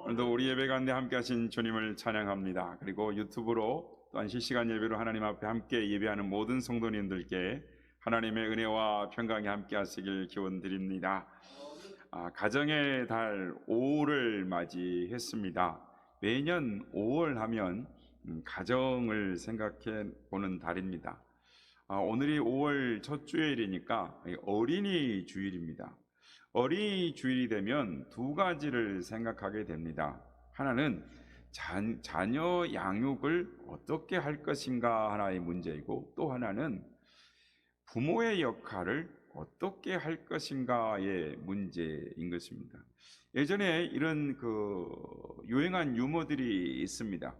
오늘도 우리 예배 가운데 함께 하신 주님을 찬양합니다. 그리고 유튜브로 또한 실시간 예배로 하나님 앞에 함께 예배하는 모든 성도님들께 하나님의 은혜와 평강이 함께 하시길 기원드립니다. 가정의 달 5월을 맞이했습니다. 매년 5월 하면 가정을 생각해 보는 달입니다. 오늘이 5월 첫 주일이니까 어린이 주일입니다. 어린이 주일이 되면 두 가지를 생각하게 됩니다. 하나는 자녀 양육을 어떻게 할 것인가 하나의 문제이고, 또 하나는 부모의 역할을 어떻게 할 것인가의 문제인 것입니다. 예전에 이런 유행한 유머들이 있습니다.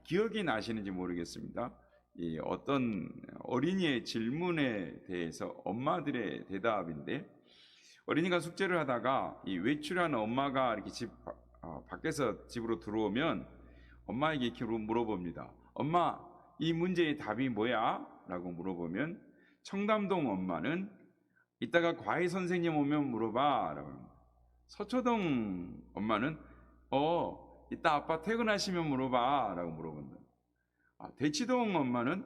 기억이 나시는지 모르겠습니다. 이 어떤 어린이의 질문에 대해서 엄마들의 대답인데, 어린이가 숙제를 하다가 이 외출한 엄마가 이렇게 밖에서 집으로 들어오면 엄마에게 이렇게 물어봅니다. 엄마, 이 문제의 답이 뭐야? 라고 물어보면 청담동 엄마는 이따가 과외 선생님 오면 물어봐 라고 합니다. 서초동 엄마는 이따 아빠 퇴근하시면 물어봐 라고 물어본다. 대치동 엄마는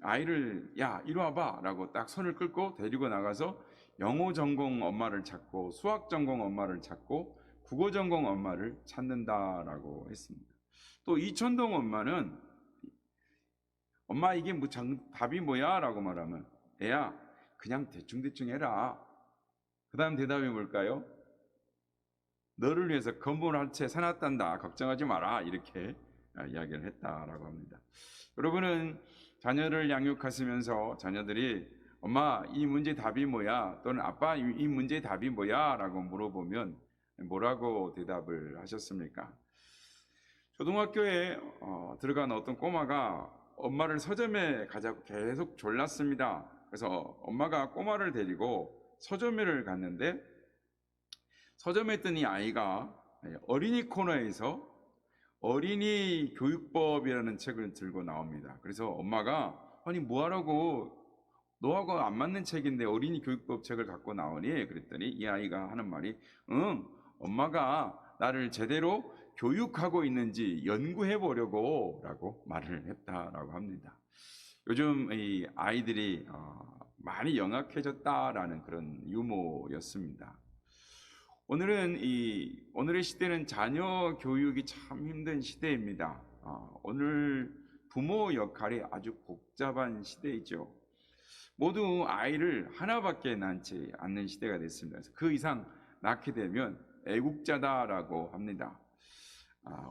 아이를 야 이리 와봐 라고 딱 손을 끌고 데리고 나가서 영어 전공 엄마를 찾고 수학 전공 엄마를 찾고 국어 전공 엄마를 찾는다라고 했습니다. 또 이천동 엄마는 엄마 이게 답이 뭐야? 라고 말하면 애야 그냥 대충 해라. 그 다음 대답이 뭘까요? 너를 위해서 건물 한 채 사놨단다. 걱정하지 마라. 이렇게 이야기를 했다라고 합니다. 여러분은 자녀를 양육하시면서 자녀들이 엄마 이 문제 답이 뭐야? 또는 아빠 이 문제 답이 뭐야? 라고 물어보면 뭐라고 대답을 하셨습니까? 초등학교에 들어간 어떤 꼬마가 엄마를 서점에 가자고 계속 졸랐습니다. 그래서 엄마가 꼬마를 데리고 서점에를 갔는데, 서점에 있던 이 아이가 어린이 코너에서 어린이 교육법이라는 책을 들고 나옵니다. 그래서 엄마가 아니 뭐하라고, 너하고 안 맞는 책인데 어린이 교육법 책을 갖고 나오니? 그랬더니 이 아이가 하는 말이 엄마가 나를 제대로 교육하고 있는지 연구해 보려고 라고 말을 했다라고 합니다. 요즘 이 아이들이 많이 영악해졌다라는 그런 유머였습니다. 오늘의 시대는 자녀 교육이 참 힘든 시대입니다. 오늘 부모 역할이 아주 복잡한 시대이죠. 모두 아이를 하나밖에 낳지 않는 시대가 됐습니다. 그래서 그 이상 낳게 되면 애국자다라고 합니다.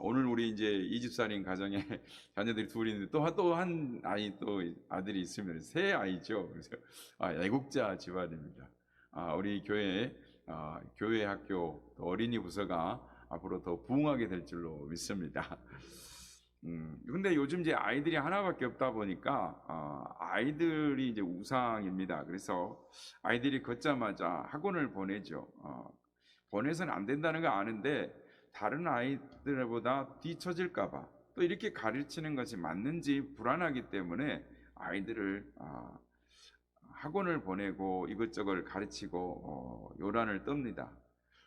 오늘 우리 이제 이 집살인 가정에 자녀들이 둘이 있는데 또 한 아이 또 아들이 있으면 세 아이죠. 그래서 애국자 집안입니다. 우리 교회 학교 어린이 부서가 앞으로 더 부흥하게 될 줄로 믿습니다. 근데 요즘 이제 아이들이 하나밖에 없다 보니까 아이들이 이제 우상입니다. 그래서 아이들이 걷자마자 학원을 보내죠. 보내서는 안 된다는 거 아는데 다른 아이들보다 뒤처질까봐 또 이렇게 가르치는 것이 맞는지 불안하기 때문에 아이들을 학원을 보내고 이것저것 가르치고 요란을 떱니다.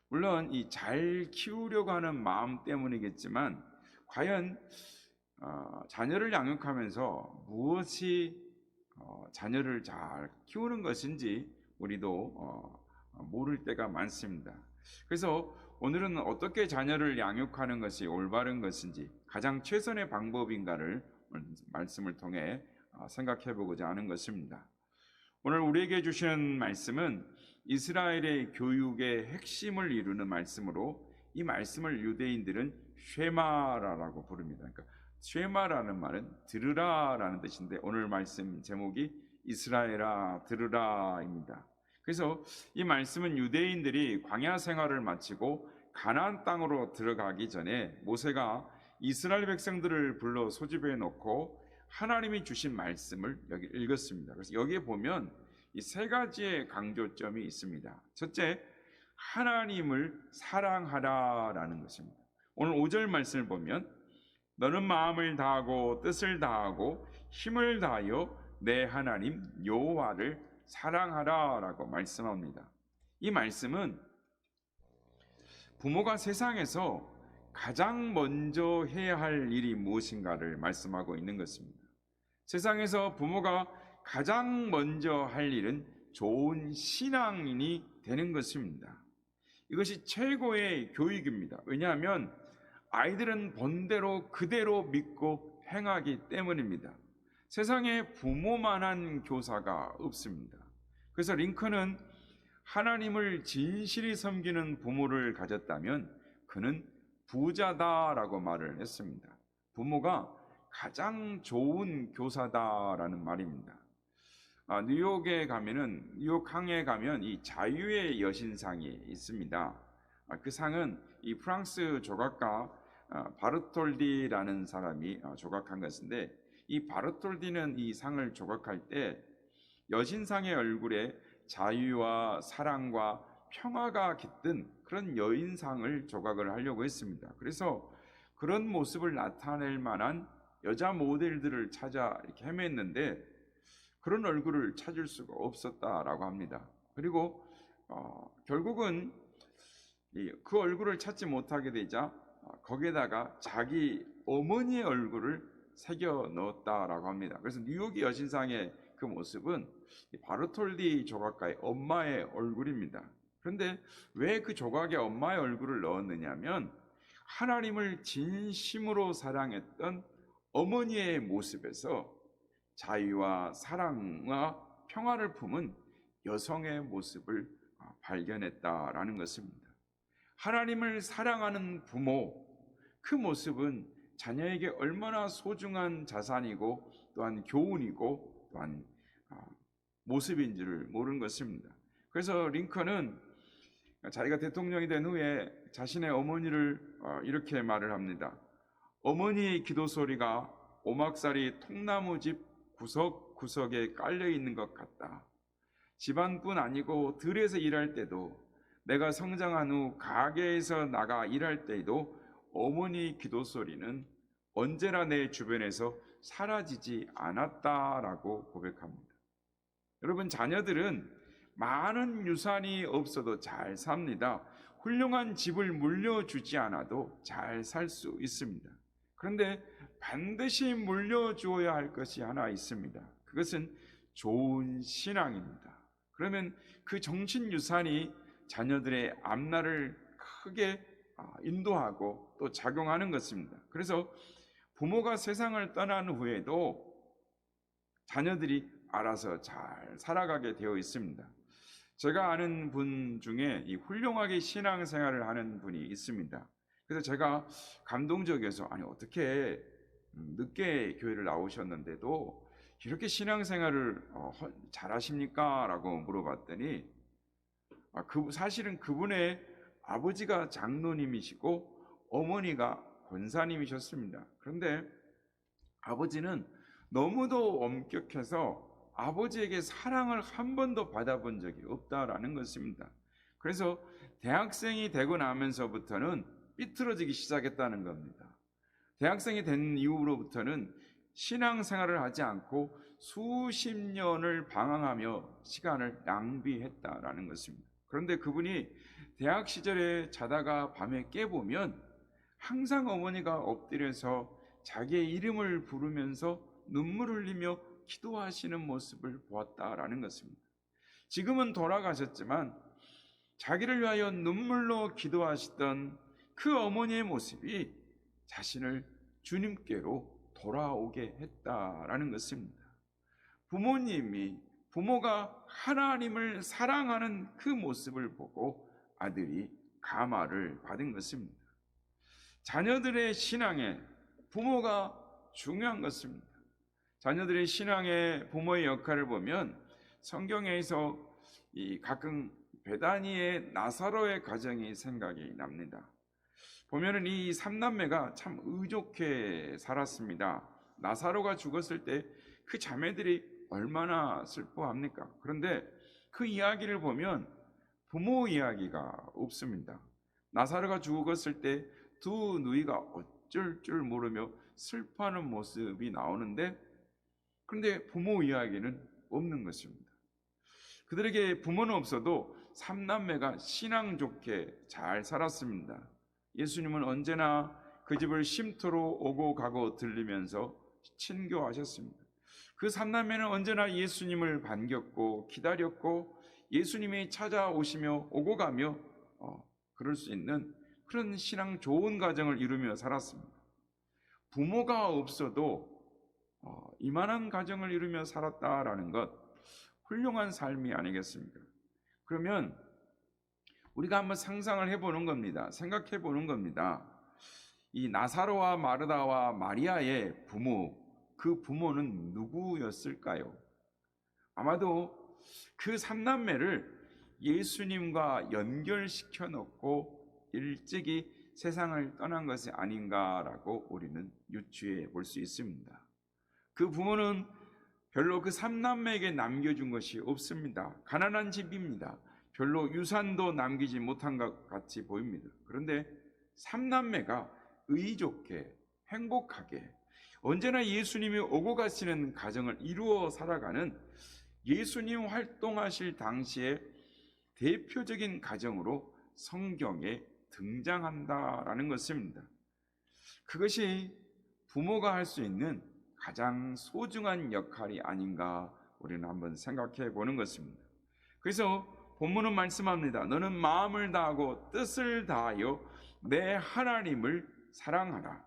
물론 이 잘 키우려고 하는 마음 때문이겠지만 과연 자녀를 양육하면서 무엇이 자녀를 잘 키우는 것인지 우리도 모를 때가 많습니다. 그래서 오늘은 어떻게 자녀를 양육하는 것이 올바른 것인지 가장 최선의 방법인가를 말씀을 통해 생각해 보고자 하는 것입니다. 오늘 우리에게 주시는 말씀은 이스라엘의 교육의 핵심을 이루는 말씀으로, 이 말씀을 유대인들은 쉐마라라고 부릅니다. 그러니까 쉐마라는 말은 들으라라는 뜻인데 오늘 말씀 제목이 이스라엘아 들으라입니다. 그래서 이 말씀은 유대인들이 광야 생활을 마치고 가나안 땅으로 들어가기 전에 모세가 이스라엘 백성들을 불러 소집해 놓고 하나님이 주신 말씀을 여기 읽었습니다. 그래서 여기에 보면 이 세 가지의 강조점이 있습니다. 첫째, 하나님을 사랑하라라는 것입니다. 오늘 5절 말씀을 보면 너는 마음을 다하고 뜻을 다하고 힘을 다하여 내 하나님 여호와를 사랑하라라고 말씀합니다. 이 말씀은 부모가 세상에서 가장 먼저 해야 할 일이 무엇인가를 말씀하고 있는 것입니다. 세상에서 부모가 가장 먼저 할 일은 좋은 신앙인이 되는 것입니다. 이것이 최고의 교육입니다. 왜냐하면 아이들은 본대로 그대로 믿고 행하기 때문입니다. 세상에 부모만한 교사가 없습니다. 그래서 링컨은 하나님을 진실히 섬기는 부모를 가졌다면 그는 부자다라고 말을 했습니다. 부모가 가장 좋은 교사다라는 말입니다. 뉴욕에 가면은 뉴욕 항에 가면 이 자유의 여신상이 있습니다. 그 상은 이 프랑스 조각가 바르톨디라는 사람이 조각한 것인데, 이 바르톨디는 이 상을 조각할 때 여신상의 얼굴에 자유와 사랑과 평화가 깃든 그런 여인상을 조각을 하려고 했습니다. 그래서 그런 모습을 나타낼 만한 여자 모델들을 찾아 이렇게 헤맸는데 그런 얼굴을 찾을 수가 없었다라고 합니다. 그리고 결국은 그 얼굴을 찾지 못하게 되자 거기에다가 자기 어머니의 얼굴을 새겨 넣었다라고 합니다. 그래서 뉴욕의 여신상의 그 모습은 바르톨디 조각가의 엄마의 얼굴입니다. 그런데 왜 그 조각에 엄마의 얼굴을 넣었느냐면 하나님을 진심으로 사랑했던 어머니의 모습에서 자유와 사랑과 평화를 품은 여성의 모습을 발견했다라는 것입니다. 하나님을 사랑하는 부모, 그 모습은 자녀에게 얼마나 소중한 자산이고 또한 교훈이고 또한 모습인지를 모르는 것입니다. 그래서 링컨은 자기가 대통령이 된 후에 자신의 어머니를 이렇게 말을 합니다. 어머니의 기도 소리가 오막살이 통나무집 구석구석에 깔려 있는 것 같다. 집안뿐 아니고 들에서 일할 때도, 내가 성장한 후 가게에서 나가 일할 때에도 어머니 기도 소리는 언제나 내 주변에서 사라지지 않았다라고 고백합니다. 여러분, 자녀들은 많은 유산이 없어도 잘 삽니다. 훌륭한 집을 물려주지 않아도 잘 살 수 있습니다. 그런데 반드시 물려주어야 할 것이 하나 있습니다. 그것은 좋은 신앙입니다. 그러면 그 정신 유산이 자녀들의 앞날을 크게 인도하고 또 작용하는 것입니다. 그래서 부모가 세상을 떠난 후에도 자녀들이 알아서 잘 살아가게 되어 있습니다. 제가 아는 분 중에 이 훌륭하게 신앙생활을 하는 분이 있습니다. 그래서 제가 감동적이어서 아니 어떻게 늦게 교회를 나오셨는데도 이렇게 신앙생활을 잘하십니까? 라고 물어봤더니 사실은 그분의 아버지가 장로님이시고 어머니가 권사님이셨습니다. 그런데 아버지는 너무도 엄격해서 아버지에게 사랑을 한 번도 받아본 적이 없다라는 것입니다. 그래서 대학생이 되고 나면서부터는 삐뚤어지기 시작했다는 겁니다. 대학생이 된 이후로부터는 신앙생활을 하지 않고 수십 년을 방황하며 시간을 낭비했다라는 것입니다. 그런데 그분이 대학 시절에 자다가 밤에 깨보면 항상 어머니가 엎드려서 자기의 이름을 부르면서 눈물 흘리며 기도하시는 모습을 보았다라는 것입니다. 지금은 돌아가셨지만 자기를 위하여 눈물로 기도하시던 그 어머니의 모습이 자신을 주님께로 돌아오게 했다라는 것입니다. 부모가 하나님을 사랑하는 그 모습을 보고 아들이 감화를 받은 것입니다. 자녀들의 신앙에 부모가 중요한 것입니다. 자녀들의 신앙에 부모의 역할을 보면 성경에서 가끔 베다니의 나사로의 가정이 생각이 납니다. 보면은 이 삼남매가 참 의좋게 살았습니다. 나사로가 죽었을 때 그 자매들이 얼마나 슬퍼합니까? 그런데 그 이야기를 보면 부모 이야기가 없습니다. 나사로가 죽었을 때 두 누이가 어쩔 줄 모르며 슬퍼하는 모습이 나오는데, 그런데 부모 이야기는 없는 것입니다. 그들에게 부모는 없어도 삼남매가 신앙 좋게 잘 살았습니다. 예수님은 언제나 그 집을 쉼터로 오고 가고 들리면서 친교하셨습니다. 그 삼남매는 언제나 예수님을 반겼고 기다렸고 예수님이 찾아오시며 오고 가며 그럴 수 있는 그런 신앙 좋은 가정을 이루며 살았습니다. 부모가 없어도 이만한 가정을 이루며 살았다라는 것, 훌륭한 삶이 아니겠습니까? 그러면 우리가 한번 상상을 해보는 겁니다. 생각해 보는 겁니다. 이 나사로와 마르다와 마리아의 부모, 그 부모는 누구였을까요? 아마도 그 삼남매를 예수님과 연결시켜 놓고 일찍이 세상을 떠난 것이 아닌가라고 우리는 유추해 볼 수 있습니다. 그 부모는 별로 그 삼남매에게 남겨준 것이 없습니다. 가난한 집입니다. 별로 유산도 남기지 못한 것 같이 보입니다. 그런데 삼남매가 의좋게 행복하게 언제나 예수님이 오고 가시는 가정을 이루어 살아가는 예수님 활동하실 당시의 대표적인 가정으로 성경에 등장한다라는 것입니다. 그것이 부모가 할 수 있는 가장 소중한 역할이 아닌가 우리는 한번 생각해 보는 것입니다. 그래서 본문은 말씀합니다. 너는 마음을 다하고 뜻을 다하여 내 하나님을 사랑하라.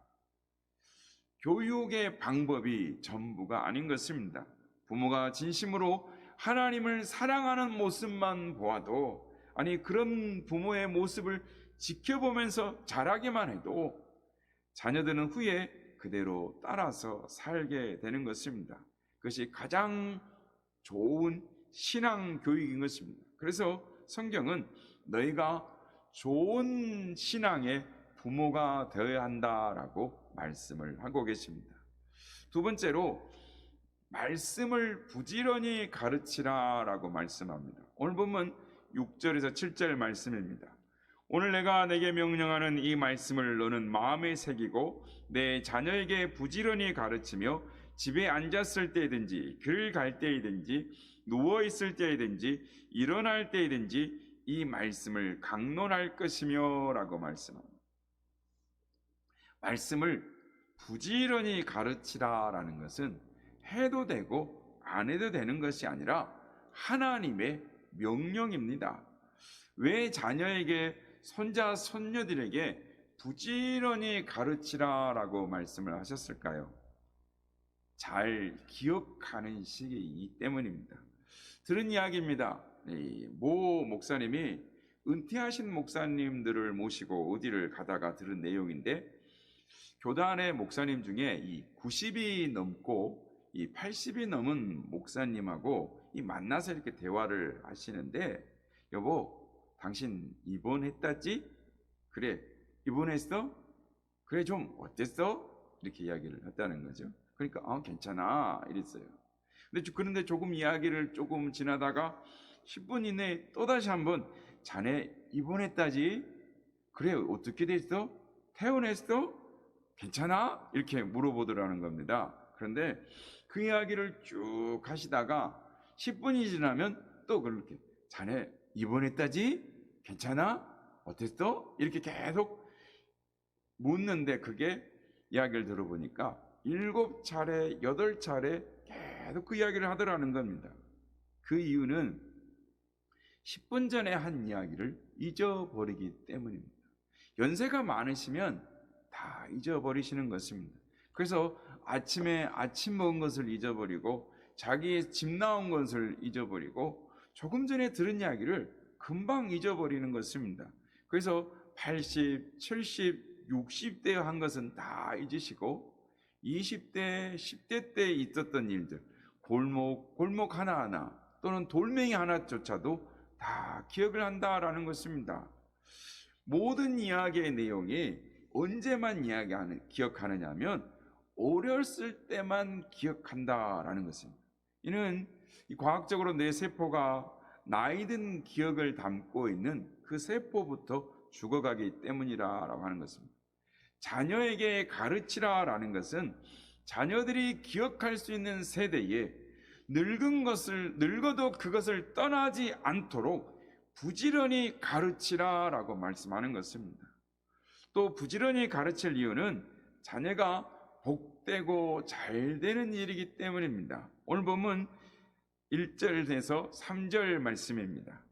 교육의 방법이 전부가 아닌 것입니다. 부모가 진심으로 하나님을 사랑하는 모습만 보아도, 아니 그런 부모의 모습을 지켜보면서 자라기만 해도 자녀들은 후에 그대로 따라서 살게 되는 것입니다. 그것이 가장 좋은 신앙 교육인 것입니다. 그래서 성경은 너희가 좋은 신앙의 부모가 되어야 한다라고 말씀을 하고 계십니다. 두 번째로 말씀을 부지런히 가르치라라고 말씀합니다. 오늘 보면 6절에서 7절 말씀입니다. 오늘 내가 내게 명령하는 이 말씀을 너는 마음에 새기고 내 자녀에게 부지런히 가르치며 집에 앉았을 때든지 길 갈 때이든지 누워 있을 때이든지 일어날 때이든지 이 말씀을 강론할 것이며 라고 말씀합니다. 말씀을 부지런히 가르치라라는 것은 해도 되고 안 해도 되는 것이 아니라 하나님의 명령입니다. 왜 자녀에게 손자 손녀들에게 부지런히 가르치라라고 말씀을 하셨을까요? 잘 기억하는 시기이기 때문입니다. 들은 이야기입니다. 모 목사님이 은퇴하신 목사님들을 모시고 어디를 가다가 들은 내용인데, 교단의 목사님 중에 이 90이 넘고 이 80이 넘은 목사님하고 이 만나서 이렇게 대화를 하시는데, 여보 당신 입원했다지? 그래 입원했어? 그래 좀 어땠어? 이렇게 이야기를 했다는 거죠. 그러니까 괜찮아 이랬어요. 그런데 조금 이야기를 조금 지나다가 10분 이내에 또다시 한번 자네 입원했다지? 그래 어떻게 됐어? 퇴원했어? 괜찮아? 이렇게 물어보더라는 겁니다. 그런데 그 이야기를 쭉 하시다가 10분이 지나면 또 그렇게 자네 입원했다지? 괜찮아? 어땠어? 이렇게 계속 묻는데, 그게 이야기를 들어보니까 7차례, 8차례 계속 그 이야기를 하더라는 겁니다. 그 이유는 10분 전에 한 이야기를 잊어버리기 때문입니다. 연세가 많으시면 다 잊어버리시는 것입니다. 그래서 아침에 아침 먹은 것을 잊어버리고 자기의 집 나온 것을 잊어버리고 조금 전에 들은 이야기를 금방 잊어버리는 것입니다. 그래서 80, 70, 60대 한 것은 다 잊으시고 20대, 10대 때 있었던 일들, 골목 하나하나 또는 돌멩이 하나조차도 다 기억을 한다라는 것입니다. 모든 이야기의 내용이 언제만 기억하느냐 하면 어렸을 때만 기억한다라는 것입니다. 이는 과학적으로 뇌 세포가 나이 든 기억을 담고 있는 그 세포부터 죽어가기 때문이라고 하는 것입니다. 자녀에게 가르치라라는 것은 자녀들이 기억할 수 있는 세대에 늙어도 그것을 떠나지 않도록 부지런히 가르치라라고 말씀하는 것입니다. 또 부지런히 가르칠 이유는 자녀가 복되고 잘 되는 일이기 때문입니다. 오늘 본문 1절에서 3절 말씀입니다.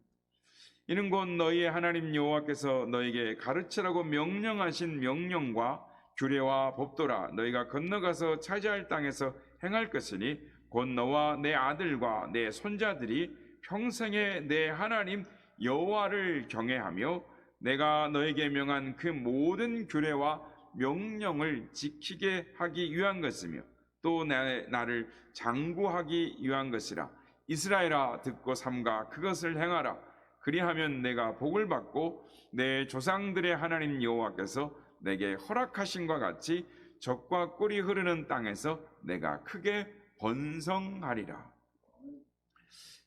이는 곧 너희의 하나님 여호와께서 너희에게 가르치라고 명령하신 명령과 규례와 법도라. 너희가 건너가서 차지할 땅에서 행할 것이니 곧 너와 내 아들과 내 손자들이 평생에 내 하나님 여호와를 경외하며 내가 너에게 명한 그 모든 규례와 명령을 지키게 하기 위한 것이며 또 나를 장구하기 위한 것이라. 이스라엘아, 듣고 삼가 그것을 행하라. 그리하면 내가 복을 받고 내 조상들의 하나님 여호와께서 내게 허락하신 것 같이 젖과 꿀이 흐르는 땅에서 내가 크게 번성하리라.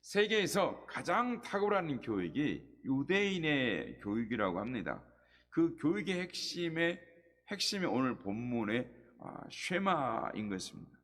세계에서 가장 탁월한 교육이 유대인의 교육이라고 합니다. 그 교육의 핵심이 오늘 본문의 쉐마인 것입니다.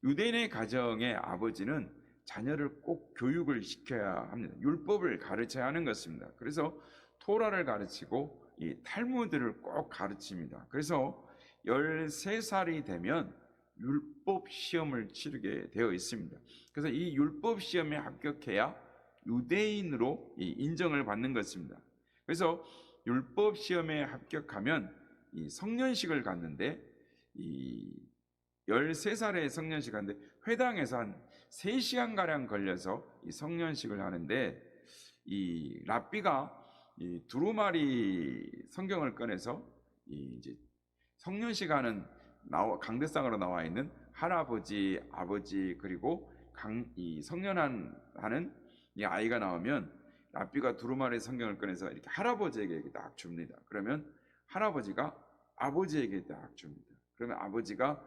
유대인의 가정의 아버지는 자녀를 꼭 교육을 시켜야 합니다. 율법을 가르쳐야 하는 것입니다. 그래서 토라를 가르치고 이 탈무드를 꼭 가르칩니다. 그래서 13살이 되면 율법 시험을 치르게 되어 있습니다. 그래서 이 율법 시험에 합격해야 유대인으로 인정을 받는 것입니다. 그래서 율법 시험에 합격하면 이 성년식을 갖는데, 이 13살에 성년식 하는데 회당에서 한 3시간 가량 걸려서 이 성년식을 하는데, 이 랍비가 이 두루마리 성경을 꺼내서 이제 성년식 하는 강대상으로 나와 있는 할아버지, 아버지, 그리고 이 성년하는 이 아이가 나오면 랍비가 두루마리 성경을 꺼내서 이렇게 할아버지에게 딱 줍니다. 그러면 할아버지가 아버지에게 딱 줍니다. 그러면 아버지가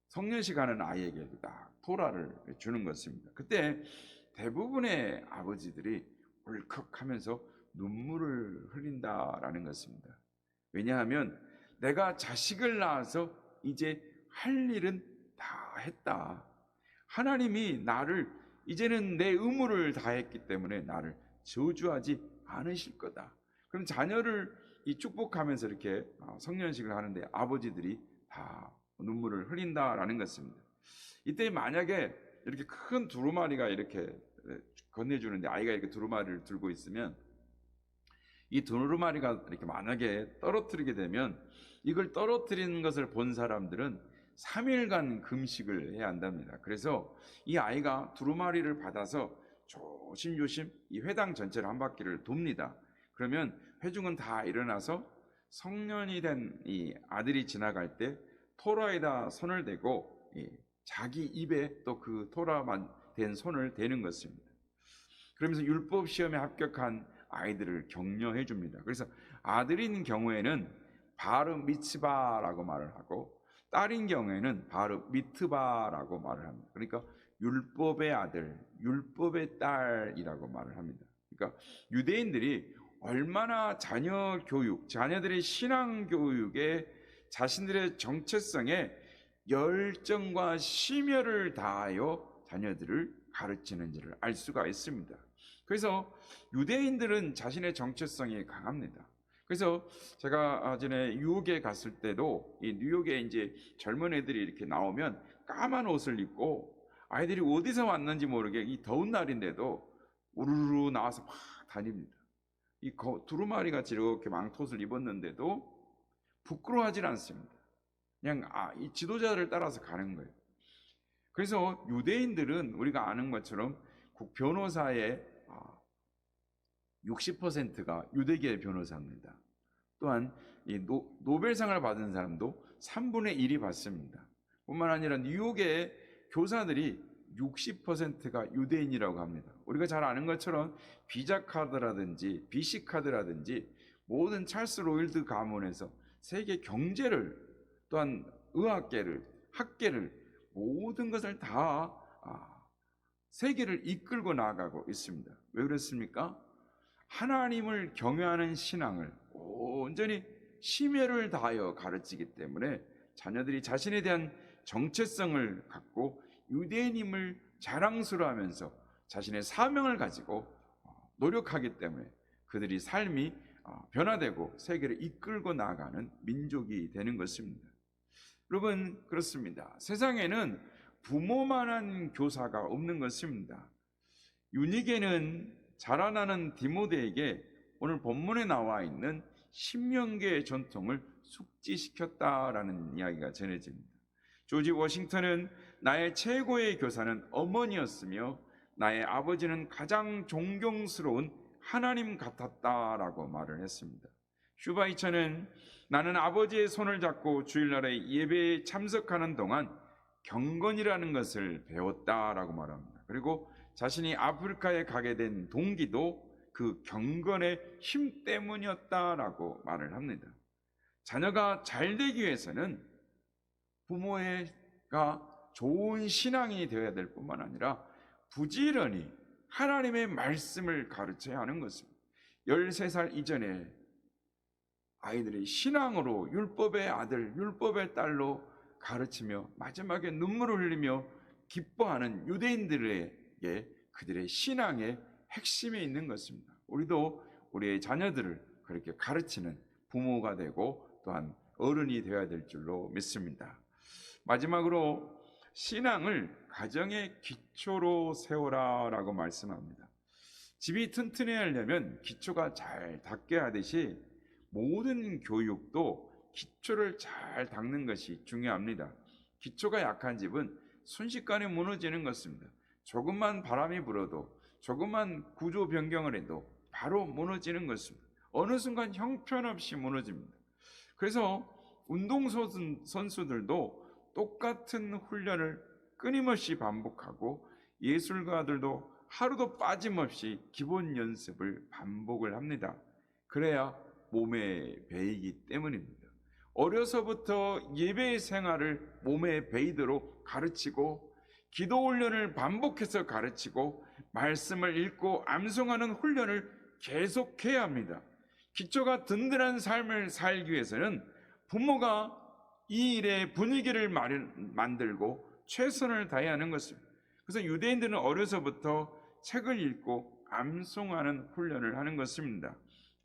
성년식 하는 아이에게 딱 토라를 주는 것입니다. 그때 대부분의 아버지들이 울컥하면서 눈물을 흘린다라는 것입니다. 왜냐하면 내가 자식을 낳아서 이제 할 일은 다 했다. 하나님이 나를 이제는 내 의무를 다했기 때문에 나를 저주하지 않으실 거다. 그럼 자녀를 축복하면서 이렇게 성년식을 하는데 아버지들이 다 눈물을 흘린다라는 것입니다. 이때 만약에 이렇게 큰 두루마리가 이렇게 건네주는데 아이가 이렇게 두루마리를 들고 있으면 이 두루마리가 이렇게 만약에 떨어뜨리게 되면 이걸 떨어뜨리는 것을 본 사람들은 3일간 금식을 해야 한답니다. 그래서 이 아이가 두루마리를 받아서 조심조심 이 회당 전체를 한 바퀴를 돕니다. 그러면 회중은 다 일어나서 성년이 된 이 아들이 지나갈 때 토라에다 손을 대고 자기 입에 또 그 토라만 된 손을 대는 것입니다. 그러면서 율법 시험에 합격한 아이들을 격려해 줍니다. 그래서 아들인 경우에는 바르 미츠바라고 말을 하고 딸인 경우에는 바르 미트바라고 말을 합니다. 그러니까 율법의 아들, 율법의 딸이라고 말을 합니다. 그러니까 유대인들이 얼마나 자녀 교육, 자녀들의 신앙 교육에 자신들의 정체성에 열정과 심혈을 다하여 자녀들을 가르치는지를 알 수가 있습니다. 그래서 유대인들은 자신의 정체성이 강합니다. 그래서 제가 전에 뉴욕에 갔을 때도 이 뉴욕에 이제 젊은 애들이 이렇게 나오면 까만 옷을 입고 아이들이 어디서 왔는지 모르게 이 더운 날인데도 우르르 나와서 막 다닙니다. 이 두루마리 같이 이렇게 망토옷을 입었는데도 부끄러워하지 않습니다. 그냥 이 지도자를 따라서 가는 거예요. 그래서 유대인들은 우리가 아는 것처럼 변호사의 60%가 유대계 변호사입니다. 또한 이 노벨상을 받은 사람도 3분의 1이 받습니다. 뿐만 아니라 뉴욕의 교사들이 60%가 유대인이라고 합니다. 우리가 잘 아는 것처럼 비자 카드라든지 BC 카드라든지 모든 찰스 로일드 가문에서 세계 경제를 또한 의학계를 학계를 모든 것을 다 세계를 이끌고 나아가고 있습니다. 왜 그렇습니까? 하나님을 경외하는 신앙을 온전히 심혈을 다하여 가르치기 때문에 자녀들이 자신에 대한 정체성을 갖고 유대인임을 자랑스러워하면서 자신의 사명을 가지고 노력하기 때문에 그들이 삶이 변화되고 세계를 이끌고 나가는 민족이 되는 것입니다. 여러분, 그렇습니다. 세상에는 부모만한 교사가 없는 것입니다. 유니게는 자라나는 디모데에게 오늘 본문에 나와 있는 신명기의 전통을 숙지시켰다라는 이야기가 전해집니다. 조지 워싱턴은 나의 최고의 교사는 어머니였으며 나의 아버지는 가장 존경스러운 하나님 같았다라고 말을 했습니다. 슈바이처는 나는 아버지의 손을 잡고 주일날에 예배에 참석하는 동안 경건이라는 것을 배웠다라고 말합니다. 그리고 자신이 아프리카에 가게 된 동기도 그 경건의 힘 때문이었다라고 말을 합니다. 자녀가 잘 되기 위해서는 부모가 좋은 신앙이 되어야 될 뿐만 아니라 부지런히 하나님의 말씀을 가르쳐야 하는 것입니다. 13살 이전에 아이들이 신앙으로 율법의 아들, 율법의 딸로 가르치며 마지막에 눈물을 흘리며 기뻐하는 유대인들에게 그들의 신앙의 핵심에 있는 것입니다. 우리도 우리의 자녀들을 그렇게 가르치는 부모가 되고 또한 어른이 되어야 될 줄로 믿습니다. 마지막으로 신앙을 가정의 기초로 세워라라고 말씀합니다. 집이 튼튼해야 하려면 기초가 잘 닦여야 하듯이 모든 교육도 기초를 잘 닦는 것이 중요합니다. 기초가 약한 집은 순식간에 무너지는 것입니다. 조금만 바람이 불어도 조금만 구조 변경을 해도 바로 무너지는 것입니다. 어느 순간 형편없이 무너집니다. 그래서 운동선수들도 똑같은 훈련을 끊임없이 반복하고 예술가들도 하루도 빠짐없이 기본 연습을 반복을 합니다. 그래야 몸에 배이기 때문입니다. 어려서부터 예배 생활을 몸에 배이도록 가르치고 기도 훈련을 반복해서 가르치고 말씀을 읽고 암송하는 훈련을 계속해야 합니다. 기초가 든든한 삶을 살기 위해서는 부모가 이 일의 분위기를 만들고 최선을 다해야 하는 것입니다. 그래서 유대인들은 어려서부터 책을 읽고 암송하는 훈련을 하는 것입니다.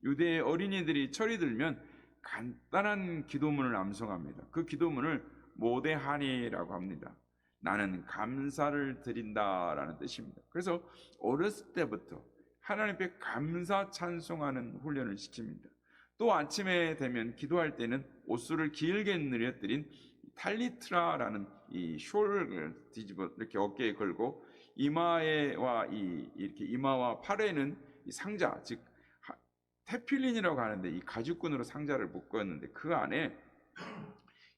유대의 어린이들이 철이 들면 간단한 기도문을 암송합니다. 그 기도문을 모데하니라고 합니다. 나는 감사를 드린다라는 뜻입니다. 그래서 어렸을 때부터 하나님 앞에 감사 찬송하는 훈련을 시킵니다. 또 아침에 되면 기도할 때는 옷수를 길게 늘어뜨린 탈리트라라는 이 숄을 뒤집어 이렇게 어깨에 걸고 이렇게 이마와 팔에는 이 상자, 즉 테필린이라고 하는데 이 가죽끈으로 상자를 묶었는데 그 안에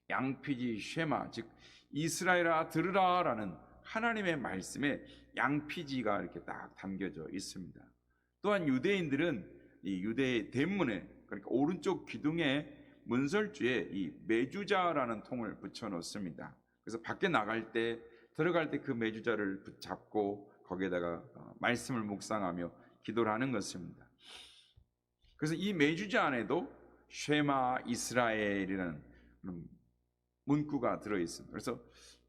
양피지 쉐마, 즉 이스라엘아 들으라라는 하나님의 말씀에 양피지가 이렇게 딱 담겨져 있습니다. 또한 유대인들은 이 유대의 대문에, 그러니까 오른쪽 기둥에 문설주에 이 메주자라는 통을 붙여 놓습니다. 그래서 밖에 나갈 때, 들어갈 때 그 메주자를 붙잡고 거기에다가 말씀을 묵상하며 기도를 하는 것입니다. 그래서 이 메주자 안에도 쉐마 이스라엘이라는 문구가 들어 있습니다. 그래서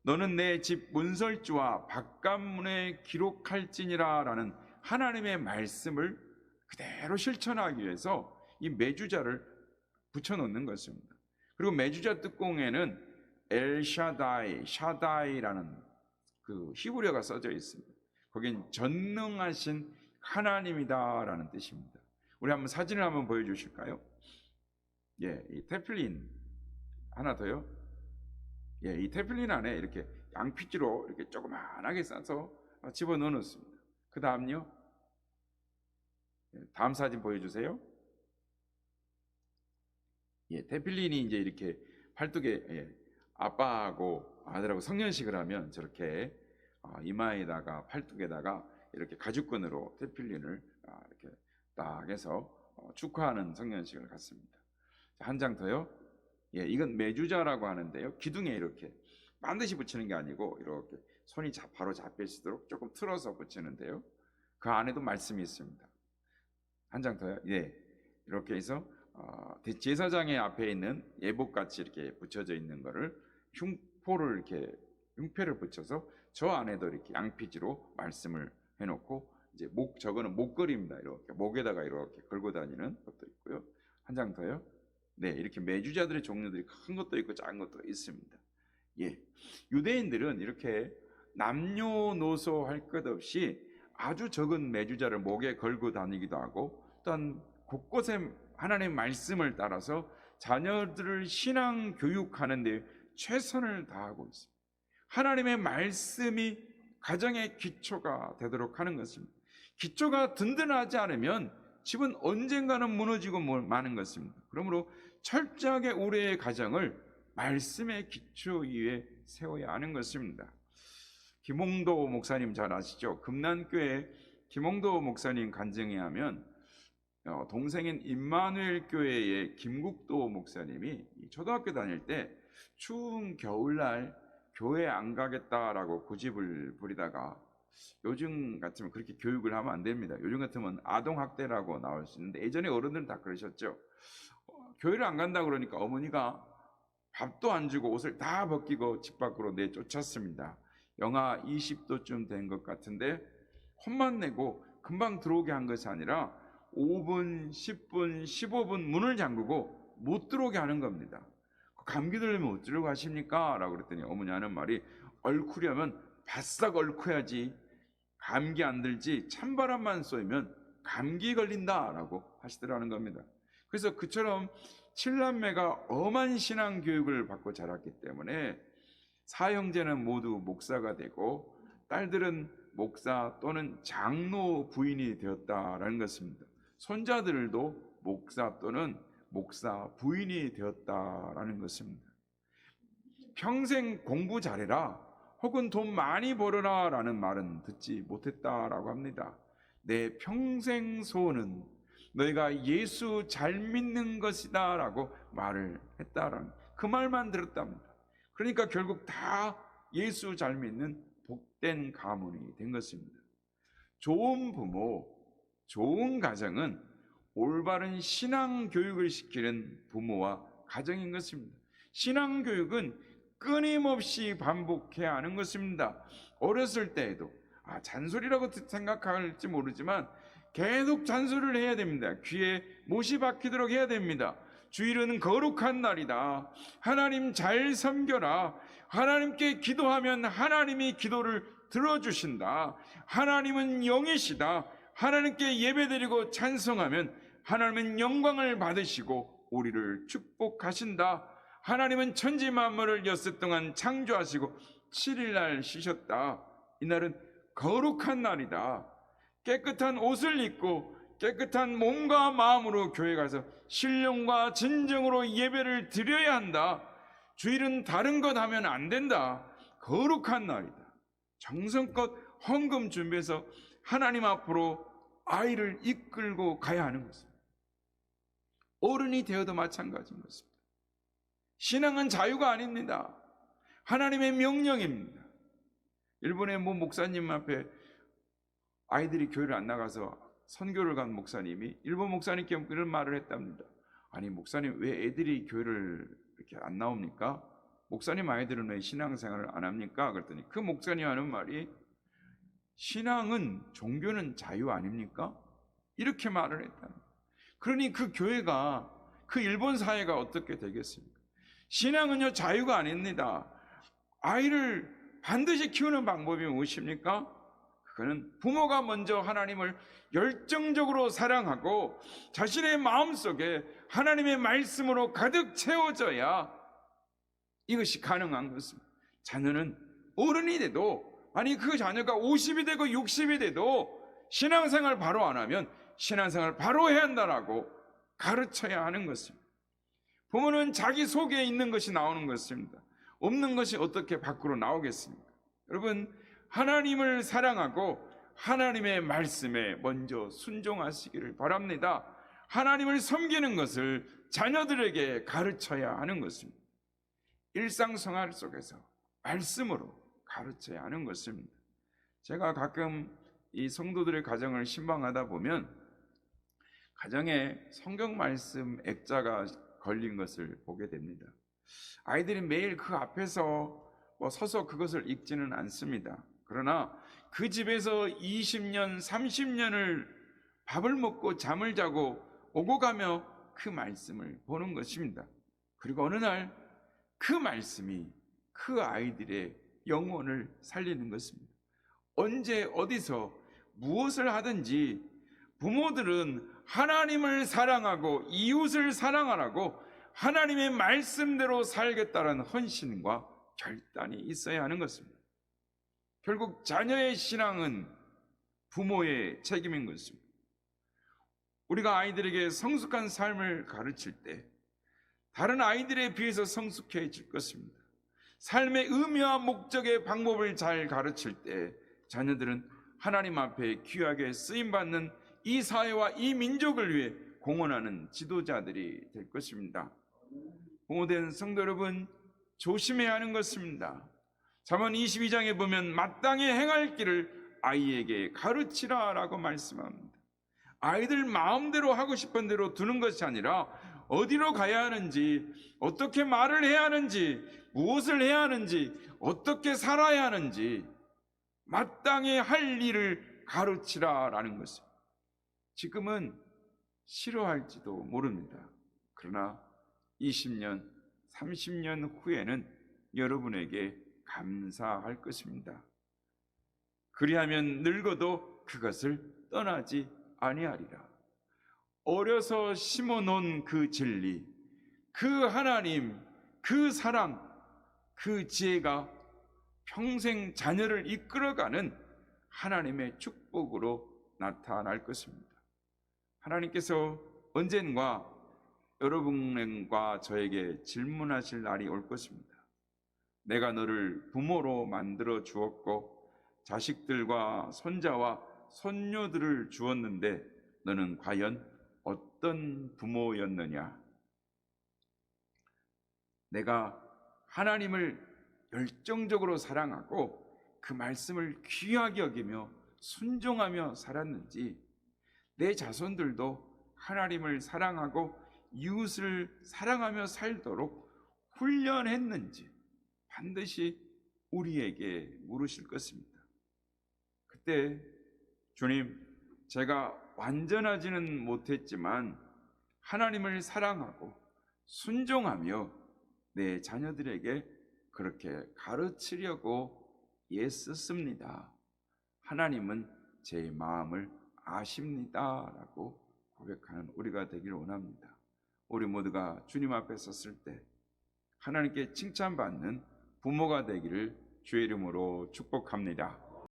너는 내 집 문설주와 바깥문에 기록할지니라라는 하나님의 말씀을 그대로 실천하기 위해서 이 메주자를 붙여놓는 것입니다. 그리고 메주자 뚜껑에는 엘샤다이, 샤다이라는 그 히브리어가 써져 있습니다. 거긴 전능하신 하나님이다라는 뜻입니다. 우리 한번 사진을 한번 보여주실까요? 예, 이 테플린 하나 더요. 예, 이 테플린 안에 이렇게 양피지로 이렇게 조그만하게 싸서 집어 넣어놓습니다. 그 다음요. 다음 사진 보여주세요. 예, 테필린이 이제 이렇게 팔뚝에 아빠하고 아들하고 성년식을 하면 저렇게 이마에다가 팔뚝에다가 이렇게 가죽끈으로 테필린을 이렇게 딱 해서 축하하는 성년식을 갖습니다. 한 장 더요. 예, 이건 메주자라고 하는데요. 기둥에 이렇게 반드시 붙이는 게 아니고 이렇게 손이 바로 잡힐 수 있도록 조금 틀어서 붙이는데요. 그 안에도 말씀이 있습니다. 한 장 더요. 예, 이렇게 해서 제사장의 앞에 있는 예복같이 이렇게 붙여져 있는 거를 흉패를 붙여서 저 안에도 이렇게 양피지로 말씀을 해놓고 이제 저거는 목걸이입니다. 이렇게 목에다가 이렇게 걸고 다니는 것도 있고요. 한 장 더요. 네, 이렇게 매주자들의 종류들이 큰 것도 있고 작은 것도 있습니다. 예, 유대인들은 이렇게 남녀노소 할 것 없이 아주 적은 매주자를 목에 걸고 다니기도 하고, 또한 곳곳에 하나님의 말씀을 따라서 자녀들을 신앙 교육하는 데 최선을 다하고 있습니다. 하나님의 말씀이 가정의 기초가 되도록 하는 것입니다. 기초가 든든하지 않으면 집은 언젠가는 무너지고 마는 것입니다. 그러므로 철저하게 우리의 가정을 말씀의 기초 위에 세워야 하는 것입니다. 김홍도 목사님 잘 아시죠? 금난교회 김홍도 목사님 간증에 하면 동생인 임마누엘 교회의 김국도 목사님이 초등학교 다닐 때 추운 겨울날 교회 안 가겠다라고 고집을 부리다가, 요즘 같으면 그렇게 교육을 하면 안 됩니다. 요즘 같으면 아동학대라고 나올 수 있는데 예전에 어른들은 다 그러셨죠. 교회를 안 간다 그러니까 어머니가 밥도 안 주고 옷을 다 벗기고 집 밖으로 내쫓았습니다. 영하 20도쯤 된 것 같은데 혼만 내고 금방 들어오게 한 것이 아니라 5분, 10분, 15분 문을 잠그고 못 들어오게 하는 겁니다. 감기 들리면 어쩌려고 하십니까? 라고 그랬더니 어머니 하는 말이, 얽으려면 바싹 얽어야지 감기 안 들지 찬바람만 쏘이면 감기 걸린다 라고 하시더라는 겁니다. 그래서 그처럼 7남매가 엄한 신앙 교육을 받고 자랐기 때문에 사형제는 모두 목사가 되고 딸들은 목사 또는 장로 부인이 되었다라는 것입니다. 손자들도 목사 또는 목사 부인이 되었다라는 것입니다. 평생 공부 잘해라 혹은 돈 많이 벌어라 라는 말은 듣지 못했다라고 합니다. 내 평생 소원은 너희가 예수 잘 믿는 것이다 라고 말을 했다라는, 그 말만 들었답니다. 그러니까 결국 다 예수 잘 믿는 복된 가문이 된 것입니다. 좋은 부모, 좋은 가정은 올바른 신앙 교육을 시키는 부모와 가정인 것입니다. 신앙 교육은 끊임없이 반복해야 하는 것입니다. 어렸을 때에도 잔소리라고 생각할지 모르지만 계속 잔소리를 해야 됩니다. 귀에 못이 박히도록 해야 됩니다. 주일은 거룩한 날이다. 하나님 잘 섬겨라. 하나님께 기도하면 하나님이 기도를 들어주신다. 하나님은 영이시다. 하나님께 예배드리고 찬송하면 하나님은 영광을 받으시고 우리를 축복하신다. 하나님은 천지 만물을 엿새 동안 창조하시고 7일날 쉬셨다. 이날은 거룩한 날이다. 깨끗한 옷을 입고 깨끗한 몸과 마음으로 교회 가서 신령과 진정으로 예배를 드려야 한다. 주일은 다른 것 하면 안 된다. 거룩한 날이다. 정성껏 헌금 준비해서 하나님 앞으로 아이를 이끌고 가야 하는 것입니다. 어른이 되어도 마찬가지인 것입니다. 신앙은 자유가 아닙니다. 하나님의 명령입니다. 일본의 모 목사님 앞에 아이들이 교회를 안 나가서 선교를 간 목사님이 일본 목사님께 이런 말을 했답니다. 아니 목사님, 왜 애들이 교회를 이렇게 안 나옵니까? 목사님 아이들은 왜 신앙생활을 안 합니까? 그랬더니 그 목사님 하는 말이, 신앙은, 종교는 자유 아닙니까? 이렇게 말을 했답니다. 그러니 그 교회가, 그 일본 사회가 어떻게 되겠습니까? 신앙은요 자유가 아닙니다. 아이를 반드시 키우는 방법이 무엇입니까? 그는 부모가 먼저 하나님을 열정적으로 사랑하고 자신의 마음속에 하나님의 말씀으로 가득 채워져야 이것이 가능한 것입니다. 자녀는 어른이 돼도, 아니 그 자녀가 50이 되고 60이 돼도 신앙생활 바로 안 하면 신앙생활 바로 해야 한다라고 가르쳐야 하는 것입니다. 부모는 자기 속에 있는 것이 나오는 것입니다. 없는 것이 어떻게 밖으로 나오겠습니까? 여러분, 하나님을 사랑하고 하나님의 말씀에 먼저 순종하시기를 바랍니다. 하나님을 섬기는 것을 자녀들에게 가르쳐야 하는 것입니다. 일상생활 속에서 말씀으로 가르쳐야 하는 것입니다. 제가 가끔 이 성도들의 가정을 신방하다 보면 가정에 성경 말씀 액자가 걸린 것을 보게 됩니다. 아이들이 매일 그 앞에서 서서 그것을 읽지는 않습니다. 그러나 그 집에서 20년, 30년을 밥을 먹고 잠을 자고 오고 가며 그 말씀을 보는 것입니다. 그리고 어느 날 그 말씀이 그 아이들의 영혼을 살리는 것입니다. 언제 어디서 무엇을 하든지 부모들은 하나님을 사랑하고 이웃을 사랑하라고 하나님의 말씀대로 살겠다는 헌신과 결단이 있어야 하는 것입니다. 결국 자녀의 신앙은 부모의 책임인 것입니다. 우리가 아이들에게 성숙한 삶을 가르칠 때 다른 아이들에 비해서 성숙해질 것입니다. 삶의 의미와 목적의 방법을 잘 가르칠 때 자녀들은 하나님 앞에 귀하게 쓰임받는 이 사회와 이 민족을 위해 공헌하는 지도자들이 될 것입니다. 부모된 성도 여러분, 조심해야 하는 것입니다. 잠언 22장에 보면 마땅히 행할 길을 아이에게 가르치라 라고 말씀합니다. 아이들 마음대로 하고 싶은 대로 두는 것이 아니라 어디로 가야 하는지, 어떻게 말을 해야 하는지, 무엇을 해야 하는지, 어떻게 살아야 하는지 마땅히 할 일을 가르치라 라는 것입니다. 지금은 싫어할지도 모릅니다. 그러나 20년, 30년 후에는 여러분에게 감사할 것입니다. 그리하면 늙어도 그것을 떠나지 아니하리라. 어려서 심어놓은 그 진리, 그 하나님, 그 사랑, 그 지혜가 평생 자녀를 이끌어가는 하나님의 축복으로 나타날 것입니다. 하나님께서 언젠가 여러분과 저에게 질문하실 날이 올 것입니다. 내가 너를 부모로 만들어 주었고 자식들과 손자와 손녀들을 주었는데 너는 과연 어떤 부모였느냐? 내가 하나님을 열정적으로 사랑하고 그 말씀을 귀하게 여기며 순종하며 살았는지, 내 자손들도 하나님을 사랑하고 이웃을 사랑하며 살도록 훈련했는지 반드시 우리에게 물으실 것입니다. 그때 주님, 제가 완전하지는 못했지만 하나님을 사랑하고 순종하며 내 자녀들에게 그렇게 가르치려고 애썼습니다. 하나님은 제 마음을 아십니다 라고 고백하는 우리가 되기를 원합니다. 우리 모두가 주님 앞에 섰을 때 하나님께 칭찬받는 부모가 되기를 주의 이름으로 축복합니다.